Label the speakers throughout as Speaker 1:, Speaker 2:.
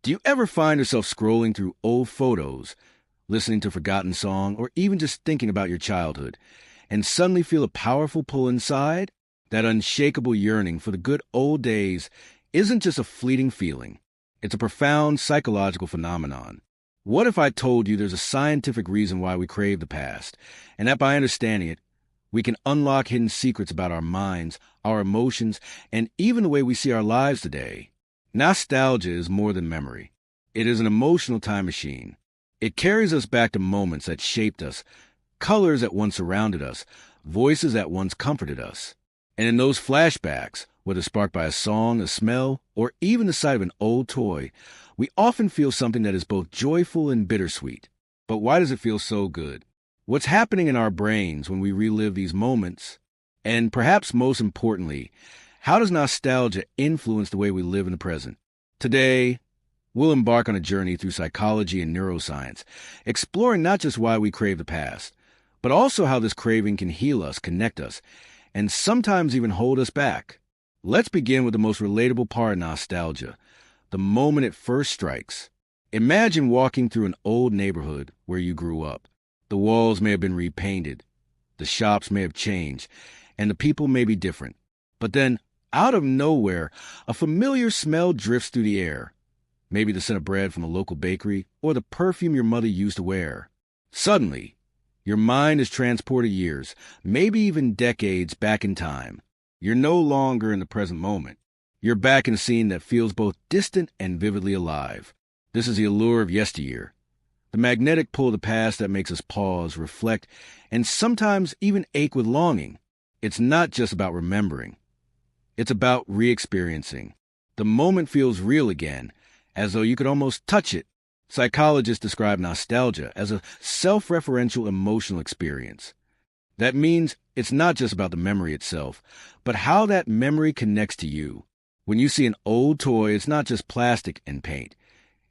Speaker 1: Do you ever find yourself scrolling through old photos, listening to a forgotten song, or even just thinking about your childhood, and suddenly feel a powerful pull inside? That unshakable yearning for the good old days isn't just a fleeting feeling. It's a profound psychological phenomenon. What if I told you there's a scientific reason why we crave the past, and that by understanding it, we can unlock hidden secrets about our minds, our emotions, and even the way we see our lives today? Nostalgia is more than memory. It is an emotional time machine. It carries us back to moments that shaped us, colors that once surrounded us, voices that once comforted us. And in those flashbacks, whether sparked by a song, a smell, or even the sight of an old toy, we often feel something that is both joyful and bittersweet. But why does it feel so good? What's happening in our brains when we relive these moments? And perhaps most importantly, how does nostalgia influence the way we live in the present? Today, we'll embark on a journey through psychology and neuroscience, exploring not just why we crave the past, but also how this craving can heal us, connect us, and sometimes even hold us back. Let's begin with the most relatable part of nostalgia, the moment it first strikes. Imagine walking through an old neighborhood where you grew up. The walls may have been repainted, the shops may have changed, and the people may be different. But then, out of nowhere, a familiar smell drifts through the air. Maybe the scent of bread from a local bakery or the perfume your mother used to wear. Suddenly, your mind is transported years, maybe even decades back in time. You're no longer in the present moment. You're back in a scene that feels both distant and vividly alive. This is the allure of yesteryear, the magnetic pull of the past that makes us pause, reflect, and sometimes even ache with longing. It's not just about remembering. It's about re-experiencing. The moment feels real again, as though you could almost touch it. Psychologists describe nostalgia as a self-referential emotional experience. That means it's not just about the memory itself, but how that memory connects to you. When you see an old toy, it's not just plastic and paint.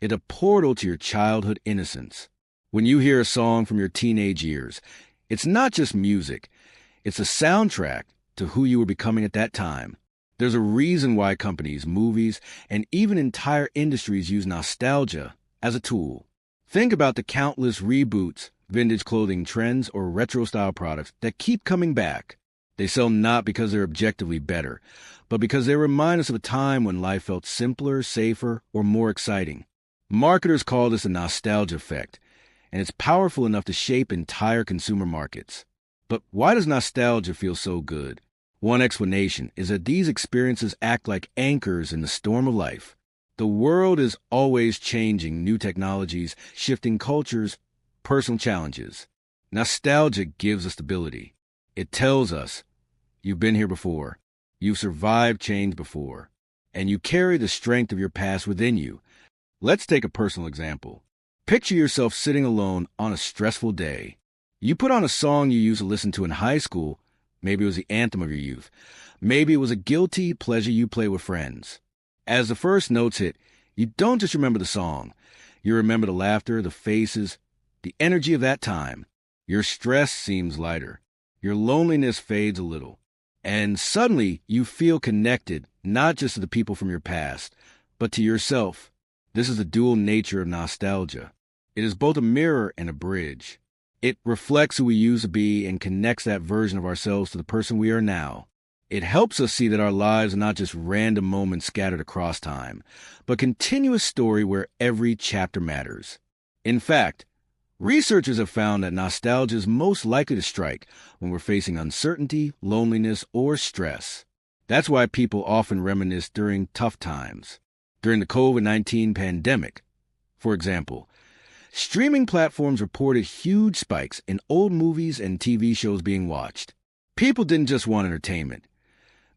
Speaker 1: It's a portal to your childhood innocence. When you hear a song from your teenage years, it's not just music. It's a soundtrack to who you were becoming at that time. There's a reason why companies, movies, and even entire industries use nostalgia as a tool. Think about the countless reboots, vintage clothing trends, or retro-style products that keep coming back. They sell not because they're objectively better, but because they remind us of a time when life felt simpler, safer, or more exciting. Marketers call this a nostalgia effect, and it's powerful enough to shape entire consumer markets. But why does nostalgia feel so good? One explanation is that these experiences act like anchors in the storm of life. The world is always changing, new technologies, shifting cultures, personal challenges. Nostalgia gives us stability. It tells us, you've been here before, you've survived change before, and you carry the strength of your past within you. Let's take a personal example. Picture yourself sitting alone on a stressful day. You put on a song you used to listen to in high school. Maybe it was the anthem of your youth. Maybe it was a guilty pleasure you played with friends. As the first notes hit, you don't just remember the song. You remember the laughter, the faces, the energy of that time. Your stress seems lighter. Your loneliness fades a little. And suddenly, you feel connected, not just to the people from your past, but to yourself. This is the dual nature of nostalgia. It is both a mirror and a bridge. It reflects who we used to be and connects that version of ourselves to the person we are now. It helps us see that our lives are not just random moments scattered across time, but continuous story where every chapter matters. In fact, researchers have found that nostalgia is most likely to strike when we're facing uncertainty, loneliness, or stress. That's why people often reminisce during tough times. During the COVID-19 pandemic, for example, streaming platforms reported huge spikes in old movies and TV shows being watched. People didn't just want entertainment.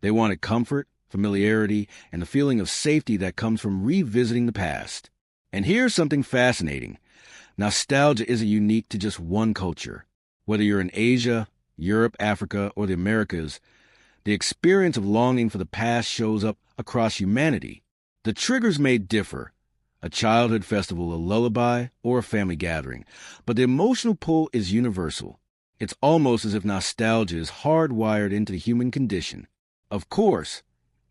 Speaker 1: They wanted comfort, familiarity, and the feeling of safety that comes from revisiting the past. And here's something fascinating. Nostalgia isn't unique to just one culture. Whether you're in Asia, Europe, Africa, or the Americas, the experience of longing for the past shows up across humanity. The triggers may differ, a childhood festival, a lullaby, or a family gathering, but the emotional pull is universal. It's almost as if nostalgia is hardwired into the human condition. Of course,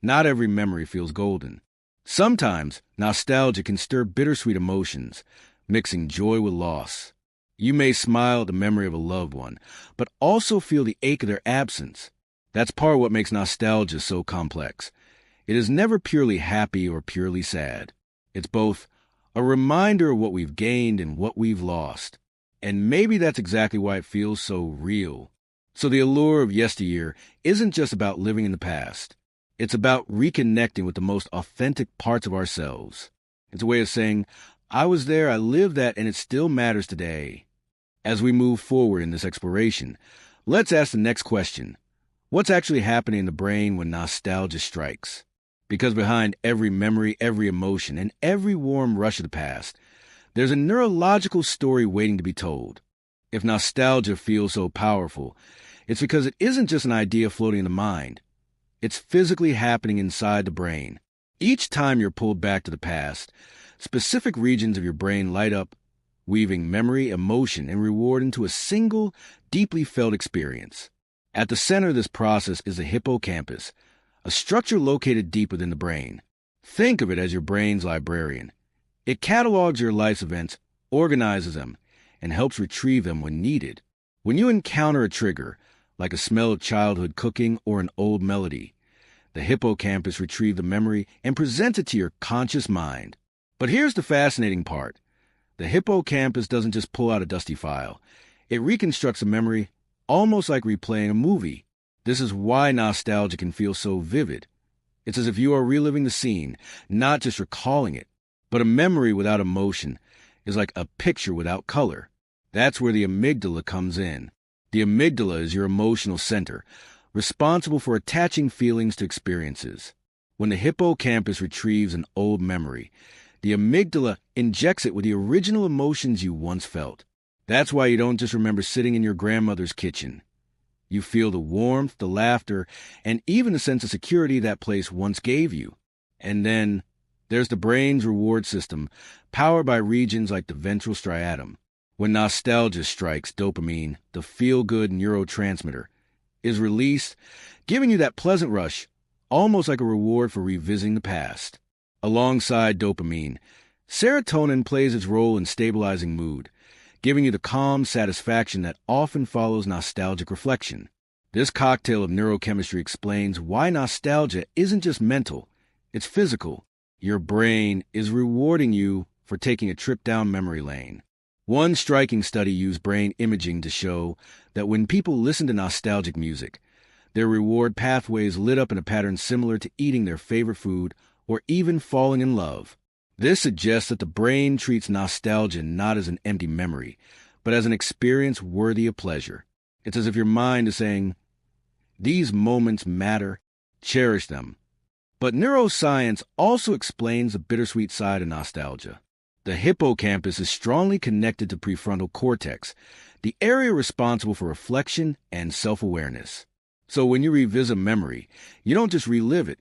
Speaker 1: not every memory feels golden. Sometimes, nostalgia can stir bittersweet emotions, mixing joy with loss. You may smile at the memory of a loved one, but also feel the ache of their absence. That's part of what makes nostalgia so complex. It is never purely happy or purely sad. It's both a reminder of what we've gained and what we've lost. And maybe that's exactly why it feels so real. So the allure of yesteryear isn't just about living in the past. It's about reconnecting with the most authentic parts of ourselves. It's a way of saying, I was there, I lived that, and it still matters today. As we move forward in this exploration, let's ask the next question. What's actually happening in the brain when nostalgia strikes? Because behind every memory, every emotion, and every warm rush of the past, there's a neurological story waiting to be told. If nostalgia feels so powerful, it's because it isn't just an idea floating in the mind. It's physically happening inside the brain. Each time you're pulled back to the past, specific regions of your brain light up, weaving memory, emotion, and reward into a single, deeply felt experience. At the center of this process is the hippocampus, a structure located deep within the brain. Think of it as your brain's librarian. It catalogs your life's events, organizes them, and helps retrieve them when needed. When you encounter a trigger, like a smell of childhood cooking or an old melody, the hippocampus retrieves the memory and presents it to your conscious mind. But here's the fascinating part. The hippocampus doesn't just pull out a dusty file. It reconstructs a memory almost like replaying a movie. This is why nostalgia can feel so vivid. It's as if you are reliving the scene, not just recalling it. But a memory without emotion is like a picture without color. That's where the amygdala comes in. The amygdala is your emotional center, responsible for attaching feelings to experiences. When the hippocampus retrieves an old memory, the amygdala injects it with the original emotions you once felt. That's why you don't just remember sitting in your grandmother's kitchen. You feel the warmth, the laughter, and even the sense of security that place once gave you. And then there's the brain's reward system, powered by regions like the ventral striatum. When nostalgia strikes, dopamine, the feel-good neurotransmitter, is released, giving you that pleasant rush, almost like a reward for revisiting the past. Alongside dopamine, serotonin plays its role in stabilizing mood, giving you the calm satisfaction that often follows nostalgic reflection. This cocktail of neurochemistry explains why nostalgia isn't just mental, it's physical. Your brain is rewarding you for taking a trip down memory lane. One striking study used brain imaging to show that when people listen to nostalgic music, their reward pathways lit up in a pattern similar to eating their favorite food or even falling in love. This suggests that the brain treats nostalgia not as an empty memory, but as an experience worthy of pleasure. It's as if your mind is saying, these moments matter, cherish them. But neuroscience also explains the bittersweet side of nostalgia. The hippocampus is strongly connected to prefrontal cortex, the area responsible for reflection and self-awareness. So when you revisit a memory, you don't just relive it.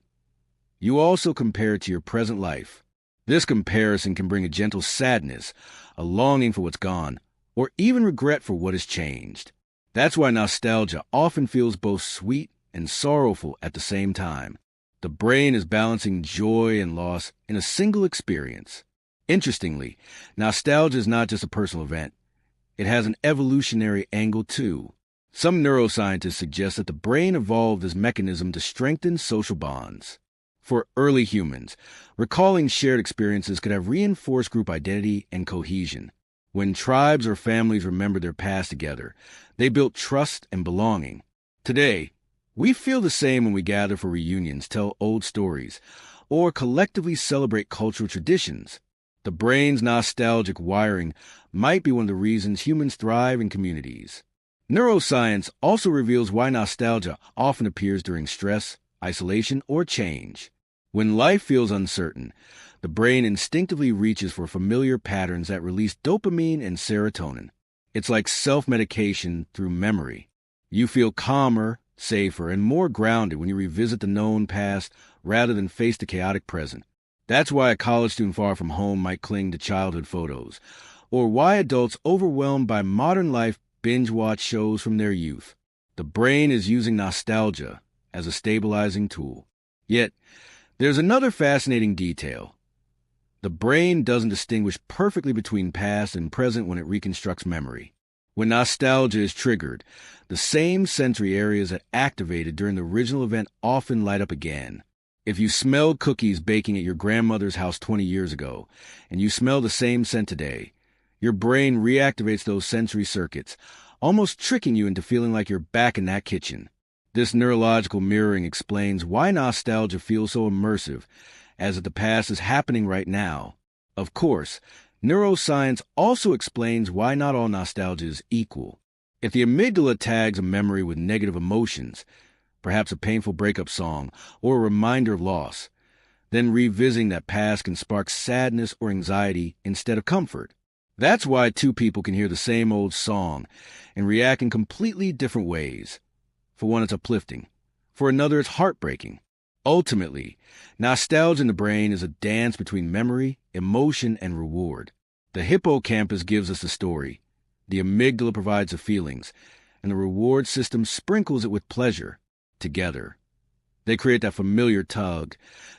Speaker 1: You also compare it to your present life. This comparison can bring a gentle sadness, a longing for what's gone, or even regret for what has changed. That's why nostalgia often feels both sweet and sorrowful at the same time. The brain is balancing joy and loss in a single experience. Interestingly, nostalgia is not just a personal event. It has an evolutionary angle too. Some neuroscientists suggest that the brain evolved as a mechanism to strengthen social bonds. For early humans, recalling shared experiences could have reinforced group identity and cohesion. When tribes or families remembered their past together, they built trust and belonging. Today, we feel the same when we gather for reunions, tell old stories, or collectively celebrate cultural traditions. The brain's nostalgic wiring might be one of the reasons humans thrive in communities. Neuroscience also reveals why nostalgia often appears during stress, isolation, or change. When life feels uncertain, the brain instinctively reaches for familiar patterns that release dopamine and serotonin. It's like self-medication through memory. You feel calmer, safer, and more grounded when you revisit the known past rather than face the chaotic present. That's why a college student far from home might cling to childhood photos, or why adults overwhelmed by modern life binge-watch shows from their youth. The brain is using nostalgia as a stabilizing tool. Yet, There's another fascinating detail. The brain doesn't distinguish perfectly between past and present when it reconstructs memory. When nostalgia is triggered, the same sensory areas that activated during the original event often light up again. If you smelled cookies baking at your grandmother's house 20 years ago, and you smell the same scent today, your brain reactivates those sensory circuits, almost tricking you into feeling like you're back in that kitchen. This neurological mirroring explains why nostalgia feels so immersive, as if the past is happening right now. Of course, neuroscience also explains why not all nostalgia is equal. If the amygdala tags a memory with negative emotions, perhaps a painful breakup song or a reminder of loss, then revisiting that past can spark sadness or anxiety instead of comfort. That's why two people can hear the same old song and react in completely different ways. For one, it's uplifting. For another, it's heartbreaking. Ultimately, nostalgia in the brain is a dance between memory, emotion, and reward. The hippocampus gives us the story, the amygdala provides the feelings, and the reward system sprinkles it with pleasure. Together, they create that familiar tug,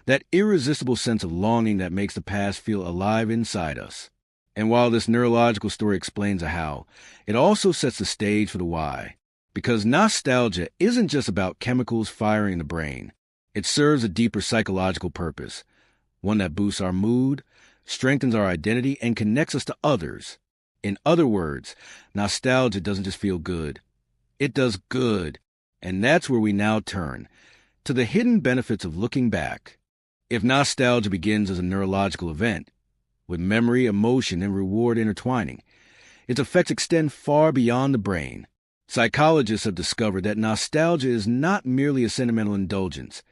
Speaker 1: that irresistible sense of longing that makes the past feel alive inside us. And while this neurological story explains the how, it also sets the stage for the why. Because nostalgia isn't just about chemicals firing in the brain. It serves a deeper psychological purpose, one that boosts our mood, strengthens our identity, and connects us to others. In other words, nostalgia doesn't just feel good. It does good. And that's where we now turn, to the hidden benefits of looking back. If nostalgia begins as a neurological event, with memory, emotion, and reward intertwining, its effects extend far beyond the brain. Psychologists have discovered that nostalgia is not merely a sentimental indulgence.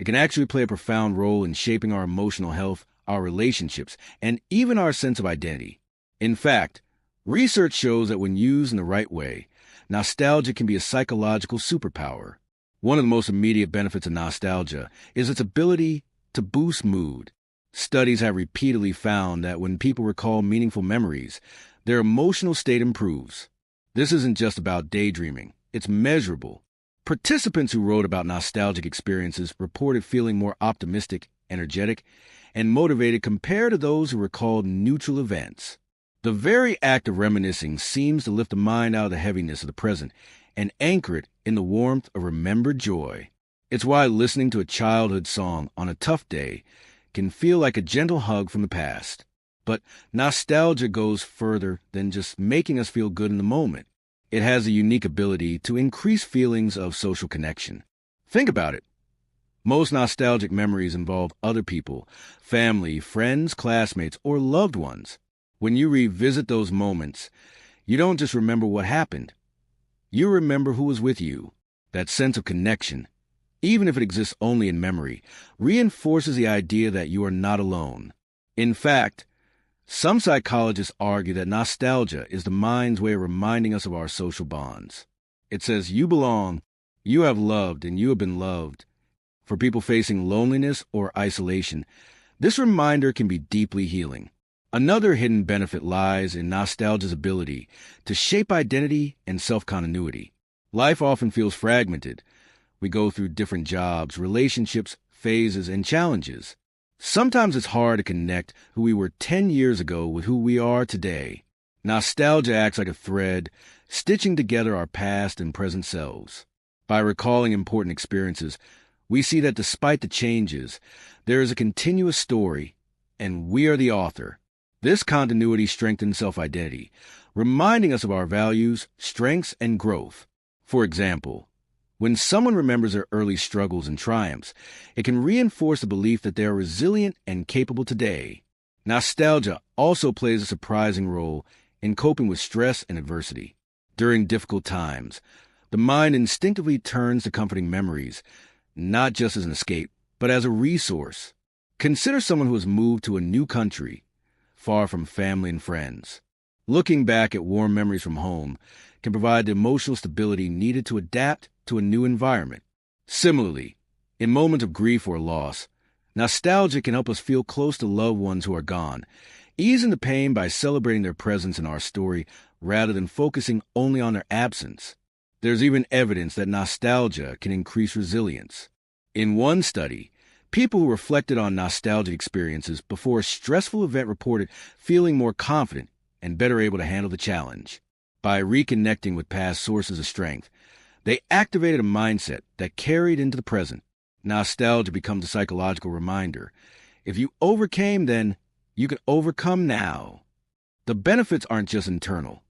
Speaker 1: It can actually play a profound role in shaping our emotional health, our relationships, and even our sense of identity. In fact, research shows that when used in the right way, nostalgia can be a psychological superpower. One of the most immediate benefits of nostalgia is its ability to boost mood. Studies have repeatedly found that when people recall meaningful memories, their emotional state improves. This isn't just about daydreaming, it's measurable. Participants who wrote about nostalgic experiences reported feeling more optimistic, energetic, and motivated compared to those who recalled neutral events. The very act of reminiscing seems to lift the mind out of the heaviness of the present and anchor it in the warmth of remembered joy. It's why listening to a childhood song on a tough day can feel like a gentle hug from the past. But nostalgia goes further than just making us feel good in the moment. It has a unique ability to increase feelings of social connection. Think about it. Most nostalgic memories involve other people, family, friends, classmates, or loved ones. When you revisit those moments, you don't just remember what happened. You remember who was with you. That sense of connection, even if it exists only in memory, reinforces the idea that you are not alone. In fact, some psychologists argue that nostalgia is the mind's way of reminding us of our social bonds. It says you belong, you have loved, and you have been loved. For people facing loneliness or isolation, this reminder can be deeply healing. Another hidden benefit lies in nostalgia's ability to shape identity and self-continuity. Life often feels fragmented. We go through different jobs, relationships, phases, and challenges. Sometimes it's hard to connect who we were 10 years ago with who we are today. Nostalgia acts like a thread, stitching together our past and present selves. By recalling important experiences, we see that despite the changes, there is a continuous story, and we are the author. This continuity strengthens self-identity, reminding us of our values, strengths, and growth. For example, when someone remembers their early struggles and triumphs, it can reinforce the belief that they are resilient and capable today. Nostalgia also plays a surprising role in coping with stress and adversity. During difficult times, the mind instinctively turns to comforting memories, not just as an escape, but as a resource. Consider someone who has moved to a new country, far from family and friends. Looking back at warm memories from home can provide the emotional stability needed to adapt to a new environment. Similarly, in moments of grief or loss, nostalgia can help us feel close to loved ones who are gone, easing the pain by celebrating their presence in our story rather than focusing only on their absence. There's even evidence that nostalgia can increase resilience. In one study, People who reflected on nostalgic experiences before a stressful event reported feeling more confident and better able to handle the challenge. By reconnecting with past sources of strength, they activated a mindset that carried into the present. Nostalgia becomes a psychological reminder. If you overcame then, you can overcome now. The benefits aren't just internal.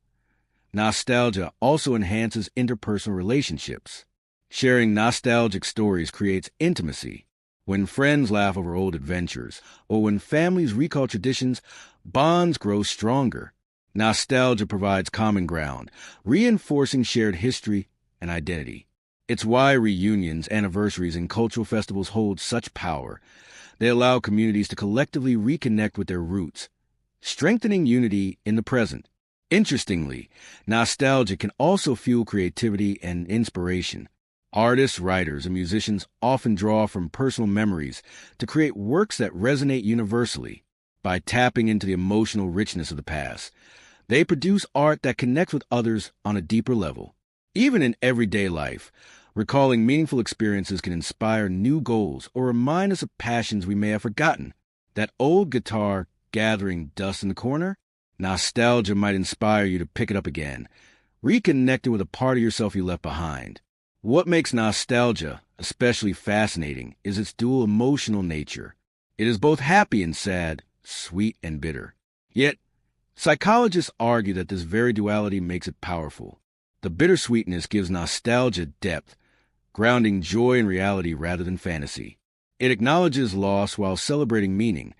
Speaker 1: Nostalgia also enhances interpersonal relationships. Sharing nostalgic stories creates intimacy. When friends laugh over old adventures, or when families recall traditions, bonds grow stronger. Nostalgia provides common ground, reinforcing shared history and identity. It's why reunions, anniversaries, and cultural festivals hold such power. They allow communities to collectively reconnect with their roots, strengthening unity in the present. Interestingly, nostalgia can also fuel creativity and inspiration. Artists, writers, and musicians often draw from personal memories to create works that resonate universally. By tapping into the emotional richness of the past, they produce art that connects with others on a deeper level. Even in everyday life, recalling meaningful experiences can inspire new goals or remind us of passions we may have forgotten. That old guitar gathering dust in the corner? Nostalgia might inspire you to pick it up again, reconnecting with a part of yourself you left behind. What makes nostalgia especially fascinating is its dual emotional nature. It is both happy and sad, sweet and bitter. Yet, psychologists argue that this very duality makes it powerful. The bittersweetness gives nostalgia depth, grounding joy in reality rather than fantasy. It acknowledges loss while celebrating meaning,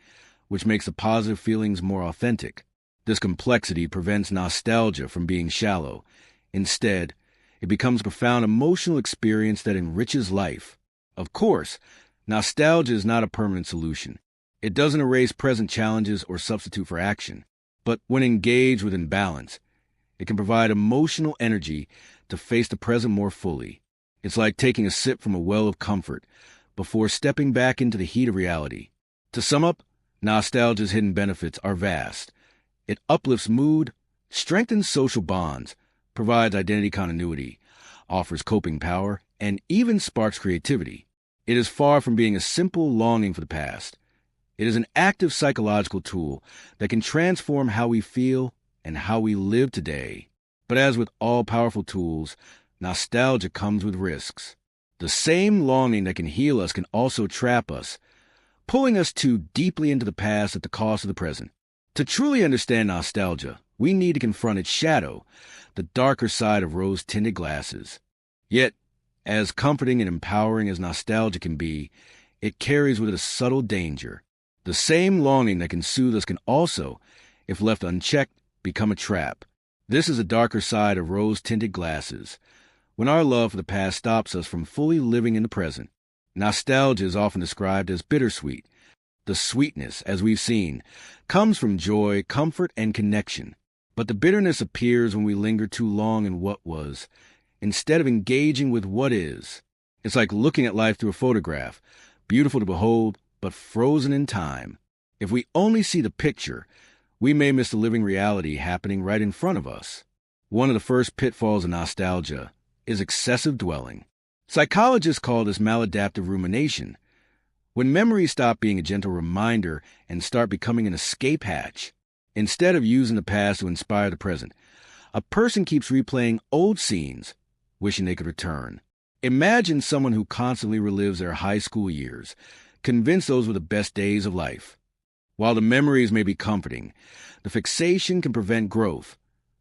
Speaker 1: which makes the positive feelings more authentic. This complexity prevents nostalgia from being shallow. Instead, it becomes a profound emotional experience that enriches life. Of course, nostalgia is not a permanent solution. It doesn't erase present challenges or substitute for action. But when engaged with balance, it can provide emotional energy to face the present more fully. It's like taking a sip from a well of comfort before stepping back into the heat of reality. To sum up, nostalgia's hidden benefits are vast. It uplifts mood, strengthens social bonds, provides identity continuity, offers coping power, and even sparks creativity. It is far from being a simple longing for the past. It is an active psychological tool that can transform how we feel and how we live today. But as with all powerful tools, nostalgia comes with risks. The same longing that can heal us can also trap us, pulling us too deeply into the past at the cost of the present. To truly understand nostalgia, we need to confront its shadow, the darker side of rose-tinted glasses. Yet, as comforting and empowering as nostalgia can be, it carries with it a subtle danger. The same longing that can soothe us can also, if left unchecked, become a trap. This is a darker side of rose-tinted glasses, when our love for the past stops us from fully living in the present. Nostalgia is often described as bittersweet. The sweetness, as we've seen, comes from joy, comfort, and connection. But the bitterness appears when we linger too long in what was, instead of engaging with what is. It's like looking at life through a photograph, beautiful to behold, but frozen in time. If we only see the picture, we may miss the living reality happening right in front of us. One of the first pitfalls of nostalgia is excessive dwelling. Psychologists call this maladaptive rumination, when memories stop being a gentle reminder and start becoming an escape hatch. Instead of using the past to inspire the present, a person keeps replaying old scenes, wishing they could return. Imagine someone who constantly relives their high school years, convinced those were the best days of life. While the memories may be comforting, the fixation can prevent growth,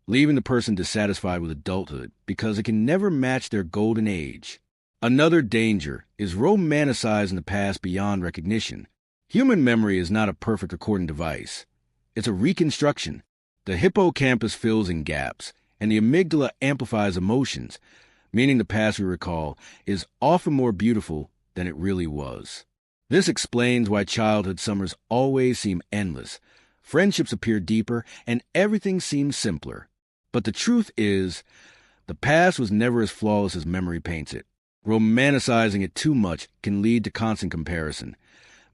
Speaker 1: leaving the person dissatisfied with adulthood because it can never match their golden age. Another danger is romanticizing the past beyond recognition. Human memory is not a perfect recording device. It's a reconstruction. The hippocampus fills in gaps, and the amygdala amplifies emotions, meaning the past we recall is often more beautiful than it really was. This explains why childhood summers always seem endless, friendships appear deeper, and everything seems simpler. But the truth is, the past was never as flawless as memory paints it. Romanticizing it too much can lead to constant comparison,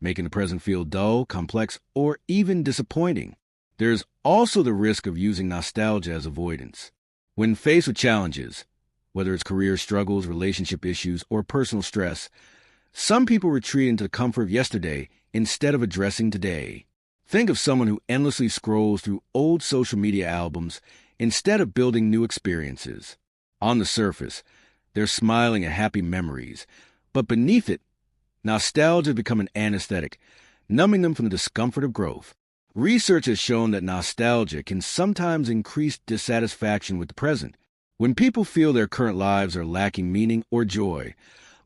Speaker 1: making the present feel dull, complex, or even disappointing. There's also the risk of using nostalgia as avoidance. When faced with challenges, whether it's career struggles, relationship issues, or personal stress, Some people retreat into the comfort of yesterday instead of addressing today. Think of someone who endlessly scrolls through old social media albums instead of building new experiences. On the surface, they're smiling at happy memories, but beneath it, nostalgia has become an anesthetic, numbing them from the discomfort of growth. Research has shown that nostalgia can sometimes increase dissatisfaction with the present. When people feel their current lives are lacking meaning or joy,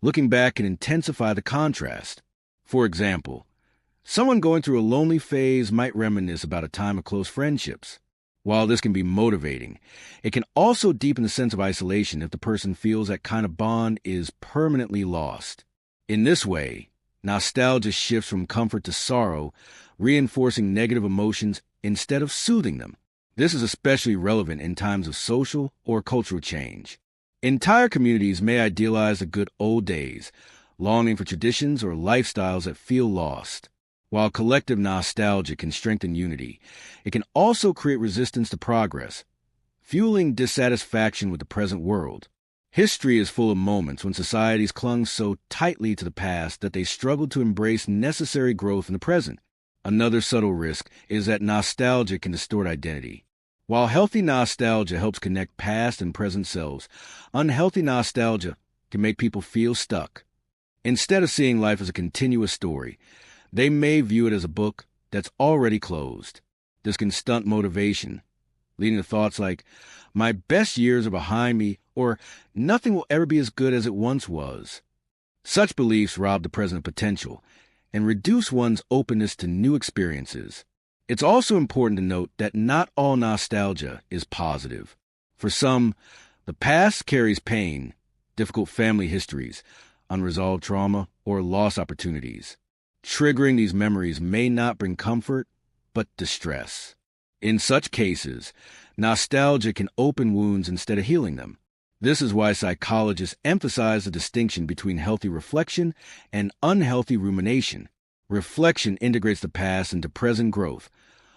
Speaker 1: looking back can intensify the contrast. For example, someone going through a lonely phase might reminisce about a time of close friendships. While this can be motivating, it can also deepen the sense of isolation if the person feels that kind of bond is permanently lost. In this way, nostalgia shifts from comfort to sorrow, reinforcing negative emotions instead of soothing them. This is especially relevant in times of social or cultural change. Entire communities may idealize the good old days, longing for traditions or lifestyles that feel lost. While collective nostalgia can strengthen unity, it can also create resistance to progress, fueling dissatisfaction with the present world. History is full of moments when societies clung so tightly to the past that they struggled to embrace necessary growth in the present. Another subtle risk is that nostalgia can distort identity. While healthy nostalgia helps connect past and present selves, unhealthy nostalgia can make people feel stuck. Instead of seeing life as a continuous story, they may view it as a book that's already closed. This can stunt motivation, leading to thoughts like, "My best years are behind me," or "Nothing will ever be as good as it once was." Such beliefs rob the present of potential and reduce one's openness to new experiences. It's also important to note that not all nostalgia is positive. For some, the past carries pain, difficult family histories, unresolved trauma, or lost opportunities. Triggering these memories may not bring comfort, but distress. In such cases, nostalgia can open wounds instead of healing them. This is why psychologists emphasize the distinction between healthy reflection and unhealthy rumination. Reflection integrates the past into present growth,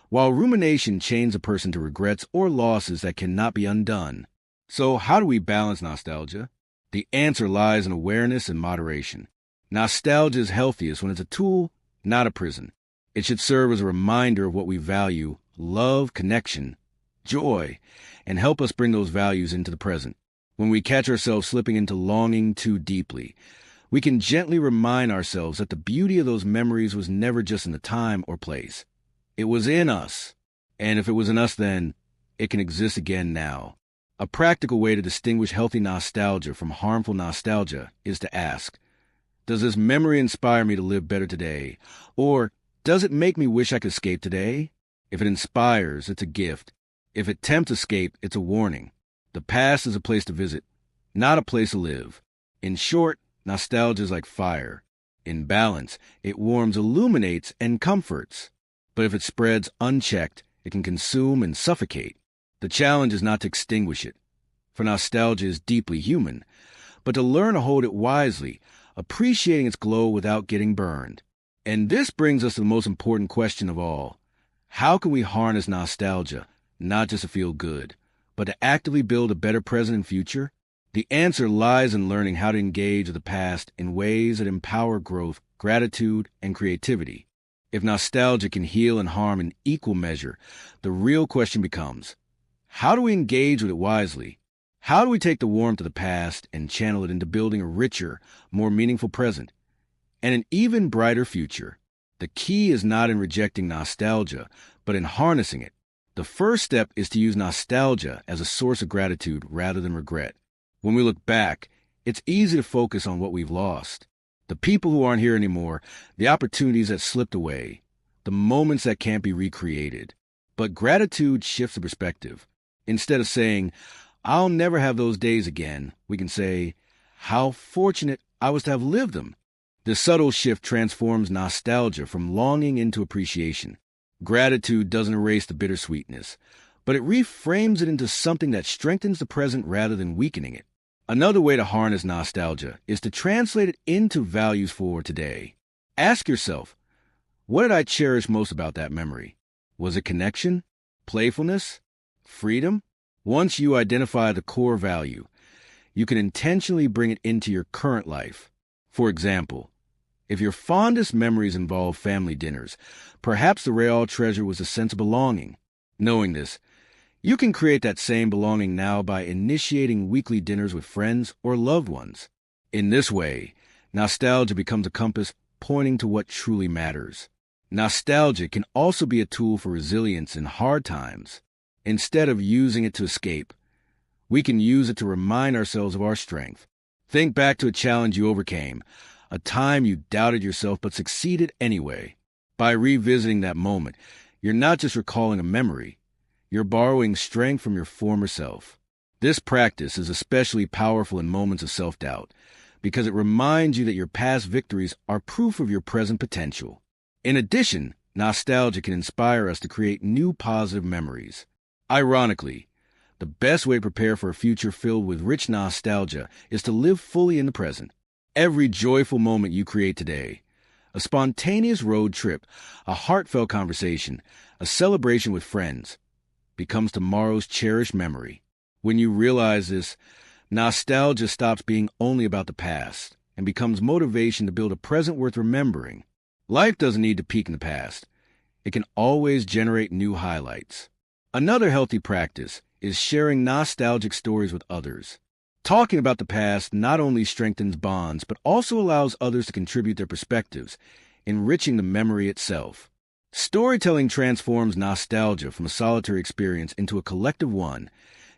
Speaker 1: while rumination chains a person to regrets or losses that cannot be undone. So how do we balance nostalgia? The answer lies in awareness and moderation. Nostalgia is healthiest when it's a tool, not a prison. It should serve as a reminder of what we value: love, connection, joy, and help us bring those values into the present. When we catch ourselves slipping into longing too deeply, we can gently remind ourselves that the beauty of those memories was never just in the time or place. It was in us. And if it was in us then, it can exist again now. A practical way to distinguish healthy nostalgia from harmful nostalgia is to ask, does this memory inspire me to live better today? Or does it make me wish I could escape today? If it inspires, it's a gift. If it tempts escape, it's a warning. The past is a place to visit, not a place to live. In short, nostalgia is like fire. In balance, it warms, illuminates, and comforts. But if it spreads unchecked, it can consume and suffocate. The challenge is not to extinguish it, for nostalgia is deeply human, but to learn to hold it wisely, appreciating its glow without getting burned. And this brings us to the most important question of all. How can we harness nostalgia, not just to feel good, but to actively build a better present and future? The answer lies in learning how to engage with the past in ways that empower growth, gratitude, and creativity. If nostalgia can heal and harm in equal measure, the real question becomes, how do we engage with it wisely? How do we take the warmth of the past and channel it into building a richer, more meaningful present, and an even brighter future? The key is not in rejecting nostalgia, but in harnessing it. The first step is to use nostalgia as a source of gratitude rather than regret. When we look back, it's easy to focus on what we've lost. The people who aren't here anymore, the opportunities that slipped away, the moments that can't be recreated. But gratitude shifts the perspective. Instead of saying, "I'll never have those days again," we can say, "How fortunate I was to have lived them." This subtle shift transforms nostalgia from longing into appreciation. Gratitude doesn't erase the bittersweetness, but it reframes it into something that strengthens the present rather than weakening it. Another way to harness nostalgia is to translate it into values for today. Ask yourself, what did I cherish most about that memory? Was it connection, playfulness, freedom? Once you identify the core value, you can intentionally bring it into your current life. For example, If your fondest memories involve family dinners, perhaps the real treasure was a sense of belonging. Knowing this, you can create that same belonging now by initiating weekly dinners with friends or loved ones. In this way, nostalgia becomes a compass pointing to what truly matters. Nostalgia can also be a tool for resilience in hard times. Instead of using it to escape, we can use it to remind ourselves of our strength. Think back to a challenge you overcame, a time you doubted yourself but succeeded anyway. By revisiting that moment, you're not just recalling a memory, you're borrowing strength from your former self. This practice is especially powerful in moments of self-doubt because it reminds you that your past victories are proof of your present potential. In addition, nostalgia can inspire us to create new positive memories. Ironically, the best way to prepare for a future filled with rich nostalgia is to live fully in the present. Every joyful moment you create today, a spontaneous road trip, a heartfelt conversation, a celebration with friends, becomes tomorrow's cherished memory. When you realize this, nostalgia stops being only about the past and becomes motivation to build a present worth remembering. Life doesn't need to peak in the past. It can always generate new highlights. Another healthy practice is sharing nostalgic stories with others. Talking about the past not only strengthens bonds, but also allows others to contribute their perspectives, enriching the memory itself. Storytelling transforms nostalgia from a solitary experience into a collective one,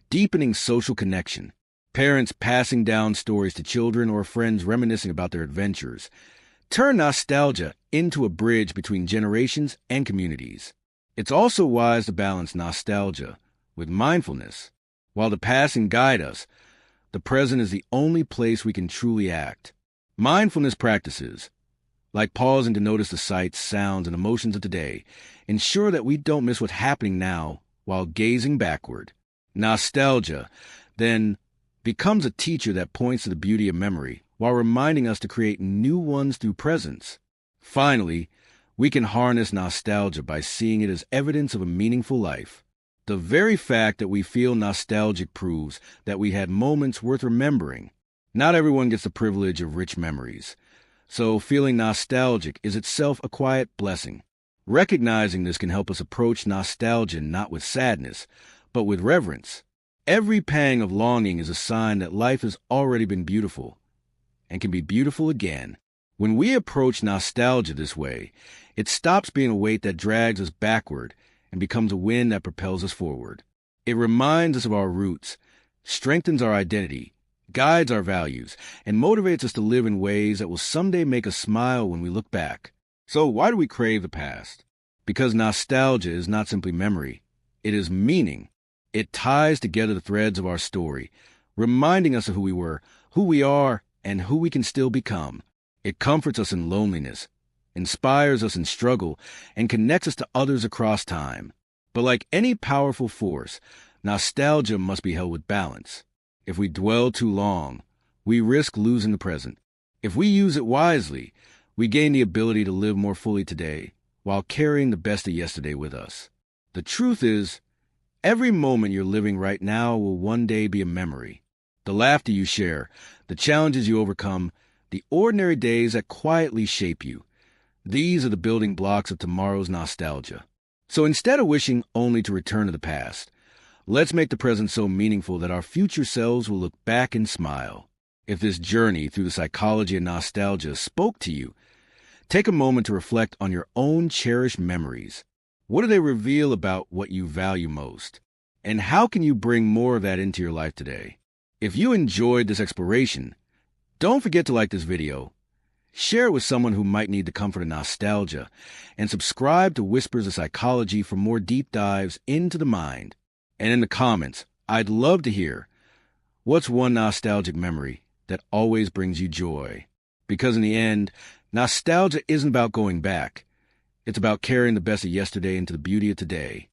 Speaker 1: deepening social connection. Parents passing down stories to children or friends reminiscing about their adventures turn nostalgia into a bridge between generations and communities. It's also wise to balance nostalgia with mindfulness. While the past can guide us, the present is the only place we can truly act. Mindfulness practices, like pausing to notice the sights, sounds, and emotions of today, ensure that we don't miss what's happening now while gazing backward. Nostalgia, then, becomes a teacher that points to the beauty of memory while reminding us to create new ones through presence. Finally, we can harness nostalgia by seeing it as evidence of a meaningful life. The very fact that we feel nostalgic proves that we had moments worth remembering. Not everyone gets the privilege of rich memories, so feeling nostalgic is itself a quiet blessing. Recognizing this can help us approach nostalgia not with sadness, but with reverence. Every pang of longing is a sign that life has already been beautiful and can be beautiful again. When we approach nostalgia this way, it stops being a weight that drags us backward and becomes a wind that propels us forward. It reminds us of our roots, strengthens our identity, guides our values, and motivates us to live in ways that will someday make us smile when we look back. So why do we crave the past? Because nostalgia is not simply memory. It is meaning. It ties together the threads of our story, reminding us of who we were, who we are, and who we can still become. It comforts us in loneliness, inspires us in struggle, and connects us to others across time. But like any powerful force, nostalgia must be held with balance. If we dwell too long, we risk losing the present. If we use it wisely, we gain the ability to live more fully today, while carrying the best of yesterday with us. The truth is, every moment you're living right now will one day be a memory. The laughter you share, the challenges you overcome, the ordinary days that quietly shape you. These are the building blocks of tomorrow's nostalgia. So instead of wishing only to return to the past, let's make the present so meaningful that our future selves will look back and smile. If this journey through the psychology of nostalgia spoke to you, take a moment to reflect on your own cherished memories. What do they reveal about what you value most? And how can you bring more of that into your life today? If you enjoyed this exploration, don't forget to like this video, share it with someone who might need the comfort of nostalgia, and subscribe to Whispers of Psychology for more deep dives into the mind. And in the comments, I'd love to hear, what's one nostalgic memory that always brings you joy? Because in the end, nostalgia isn't about going back. It's about carrying the best of yesterday into the beauty of today.